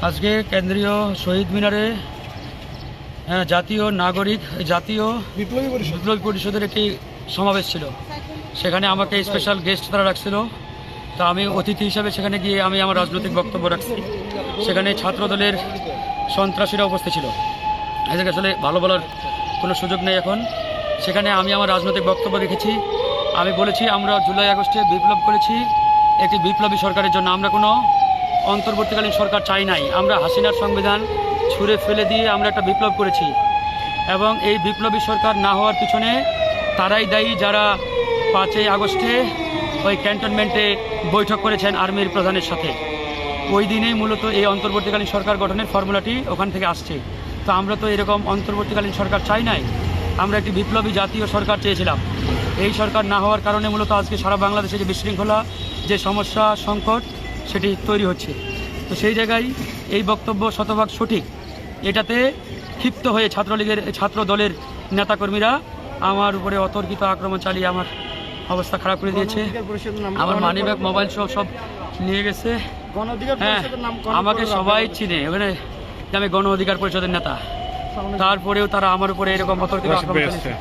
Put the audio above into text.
আজকে কেন্দ্রীয় শহীদ মিনারে জাতীয় বিপ্লবী পরিষদের একটি সমাবেশ ছিল। সেখানে আমাকে স্পেশাল গেস্ট তারা রাখছিল। তা আমি অতিথি হিসাবে সেখানে গিয়ে আমি আমার রাজনৈতিক বক্তব্য রাখছি। সেখানে ছাত্রদলের সন্ত্রাসীরা উপস্থিত ছিল। এদেরকে আসলে ভালো বলার কোনো সুযোগ নেই এখন। সেখানে আমি আমার রাজনৈতিক বক্তব্য রেখেছি। আমি বলেছি আমরা জুলাই আগস্টে বিপ্লব করেছি একটি বিপ্লবী সরকারের জন্য। আমরা কোনো অন্তর্বর্তীকালীন সরকার চাই নাই। আমরা হাসিনার সংবিধান ছুঁড়ে ফেলে দিয়ে আমরা একটা বিপ্লব করেছি এবং এই বিপ্লবী সরকার না হওয়ার পিছনে তারাই দায়ী যারা 5ই আগস্টে ওই ক্যান্টনমেন্টে বৈঠক করেছেন আর্মির প্রধানের সাথে। ওই দিনেই মূলত এই অন্তর্বর্তীকালীন সরকার গঠনের ফর্মুলাটি ওখান থেকে আসছে। তো আমরা তো এরকম অন্তর্বর্তীকালীন সরকার চাই নাই, আমরা একটি বিপ্লবী জাতীয় সরকার চেয়েছিলাম। এই সরকার না হওয়ার কারণে মূলত আজকে সারা বাংলাদেশে যে বিশৃঙ্খলা, যে সমস্যা, সংকট সেটি তৈরি হচ্ছে। তো সেই জায়গায় এই বক্তব্য শতভাগ সঠিক। এটাতে ক্ষিপ্ত হয়ে ছাত্র দলের নেতাকর্মীরা আমার উপরে অতর্কিত আক্রমণ চালিয়ে আমার অবস্থা খারাপ করে দিয়েছে। আমার মানিব্যাগ, মোবাইল সব নিয়ে গেছে। হ্যাঁ, আমাকে সবাই চিনে, এবারে আমি গণ অধিকার পরিষদের নেতা। তারপরেও তারা আমার উপরে এরকম অতর্কিত আক্রমণ চালিয়েছে।